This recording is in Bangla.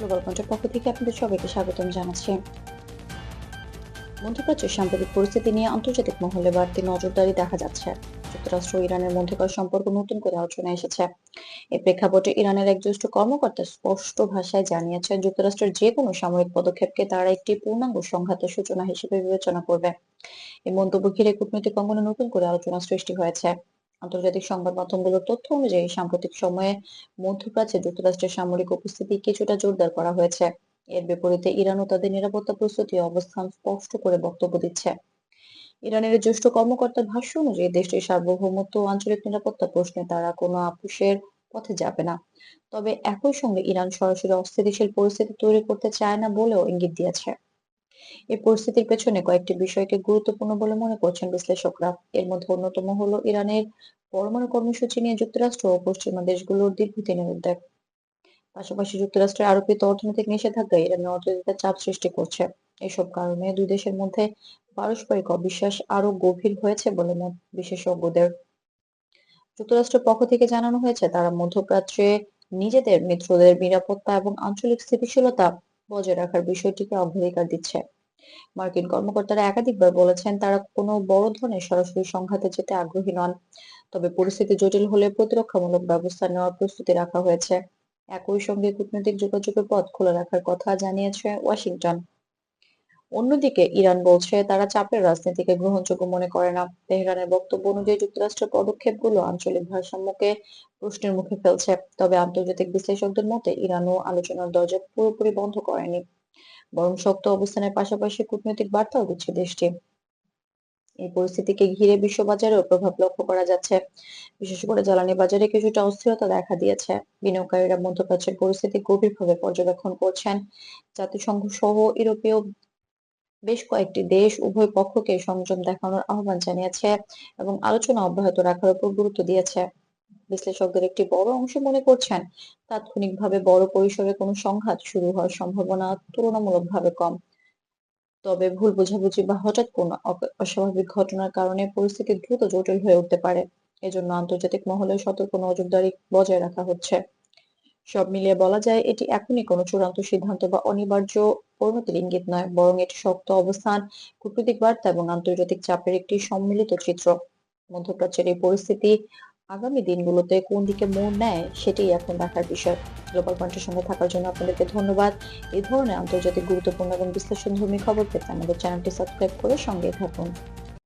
গ্লোবাল পয়েন্টের পক্ষ থেকে আপনাদের সবাইকে স্বাগতম জানাচ্ছি। মধ্যপ্রাচ্যের সাম্প্রতিক পরিস্থিতি নিয়ে আন্তর্জাতিক মহলে বাড়তি নজরদারি দেখা যাচ্ছে। যুক্তরাষ্ট্র ও ইরানের মধ্যকার সম্পর্ক নতুন করে আলোচনায় এসেছে। এ প্রেক্ষাপটে ইরানের এক জ্যেষ্ঠ কর্মকর্তা স্পষ্ট ভাষায় জানিয়েছেন, যুক্তরাষ্ট্রের যে কোনো সামরিক পদক্ষেপকে তারা একটি পূর্ণাঙ্গ সংঘাতের সূচনা হিসেবে বিবেচনা করবে। এই মন্তব্য ঘিরে কূটনৈতিক অঙ্গনে নতুন করে আলোচনা সৃষ্টি হয়েছে। আন্তর্জাতিক সংবাদ মাধ্যমগুলোর তথ্য অনুযায়ী সাম্প্রতিক সময়ে মধ্যপ্রাচ্যে যুক্তরাষ্ট্রের সামরিক উপস্থিতি কিছুটা জোরদার করা হয়েছে। এর বিপরীতে ইরানও তাদের নিরাপত্তা প্রস্তুতি ও অবস্থান স্পষ্ট করে বক্তব্য দিচ্ছে। ইরানের এই জ্যেষ্ঠ কর্মকর্তার ভাষ্য অনুযায়ী দেশটির সার্বভৌমত্ব ও আঞ্চলিক নিরাপত্তা প্রশ্নে তারা কোনো আপোষের পথে যাবে না। তবে একই সঙ্গে ইরান সরাসরি অস্থিতিশীল পরিস্থিতি তৈরি করতে চায় না বলেও ইঙ্গিত দিয়েছে। এই পরিস্থিতির পেছনে কয়েকটি বিষয়কে গুরুত্বপূর্ণ বলে মনে করছেন বিশ্লেষকরা। এর মধ্যে অন্যতম হলো ইরানের পরমাণু কর্মসূচি নিয়ে যুক্তরাষ্ট্র ও পশ্চিমা দেশগুলোর দীর্ঘদিনের উদ্বেগ। পাশাপাশি যুক্তরাষ্ট্রের আরোপিত অর্থনৈতিক নিষেধাজ্ঞা ইরানের অর্থনীতিতে চাপ সৃষ্টি করছে। এসব কারণে দুই দেশের মধ্যে পারস্পরিক অবিশ্বাস আরো গভীর হয়েছে বলে মত বিশেষজ্ঞদের। যুক্তরাষ্ট্রের পক্ষ থেকে জানানো হয়েছে, তারা মধ্যপ্রাচ্যে নিজেদের মিত্রদের নিরাপত্তা এবং আঞ্চলিক স্থিতিশীলতা বজায় রাখার বিষয়টিকে অগ্রাধিকার দিচ্ছে। মার্কিন কর্মকর্তারা একাধিকবার বলেছেন, তারা কোনো বড় ধরনের সরাসরি সংঘাতে যেতে আগ্রহী নন। তবে পরিস্থিতি জটিল হলে প্রতিরক্ষামূলক ব্যবস্থা নেওয়ার প্রস্তুতি রাখা হয়েছে। একই সঙ্গে কূটনৈতিক যোগাযোগের পথ খোলা রাখার কথা জানিয়েছে ওয়াশিংটন। অন্যদিকে ইরান বলছে, তারা চাপের রাজনীতিকে গ্রহণযোগ্য মনে করে না। তেহরানের বক্তব্য অনুযায়ী যুক্তরাষ্ট্রের পদক্ষেপগুলো আঞ্চলিক ভারসাম্যকে প্রশ্নের মুখে ফেলছে। তবে আন্তর্জাতিক বিশ্লেষকদের মতে ইরানও আলোচনার দরজা পুরোপুরি বন্ধ করেনি, বরং শক্ত অবস্থানের পাশাপাশি কূটনৈতিক বার্তাও দিচ্ছে দেশটি। এই পরিস্থিতিকে ঘিরে বিশ্ববাজারেও প্রভাব লক্ষ্য করা যাচ্ছে। বিশেষ করে জ্বালানি বাজারে কিছুটা অস্থিরতা দেখা দিয়েছে। বিনিয়োগকারীরা মধ্যপ্রাচ্যের পরিস্থিতি গভীরভাবে পর্যবেক্ষণ করছেন। জাতিসংঘ সহ ইউরোপীয় বেশ কয়েকটি দেশ উভয় পক্ষকে সংযম দেখানোর আহ্বান জানিয়েছে এবং আলোচনা অব্যাহত রাখার উপর গুরুত্ব দিয়েছে। বিশ্লেষকদের একটি বড় অংশ মনে করছেন, তাৎক্ষণিকভাবে বড় পরিসরে কোনো সংঘাত শুরু হওয়ার সম্ভাবনা তুলনামূলকভাবে কম। তবে ভুল বোঝাবুঝি বা হঠাৎ কোনো অস্বাভাবিক ঘটনার কারণে পরিস্থিতি দ্রুত জটিল হয়ে উঠতে পারে। এজন্য আন্তর্জাতিক মহলে সতর্ক নজরদারি বজায় রাখা হচ্ছে। সব মিলিয়ে বলা যায়, এটি এখনই কোনো চূড়ান্ত সিদ্ধান্ত বা অনিবার্য পরিণতির ইঙ্গিত নয়, বরং এটি শক্ত অবস্থান, কূটনৈতিক বার্তা এবং আন্তর্জাতিক চাপের একটি সম্মিলিত চিত্র। মধ্যপ্রাচ্যের এই পরিস্থিতি আগামী দিনগুলোতে কোন দিকে মোড় নেয়, সেটাই এখন দেখার বিষয়। গ্লোবাল পয়েন্টের সঙ্গে থাকার জন্য আপনাদেরকে ধন্যবাদ। এই ধরনের আন্তর্জাতিক গুরুত্বপূর্ণ এবং বিশ্লেষণধর্মী খবর পেতে আমাদের চ্যানেলটি সাবস্ক্রাইব করে সঙ্গেই থাকুন।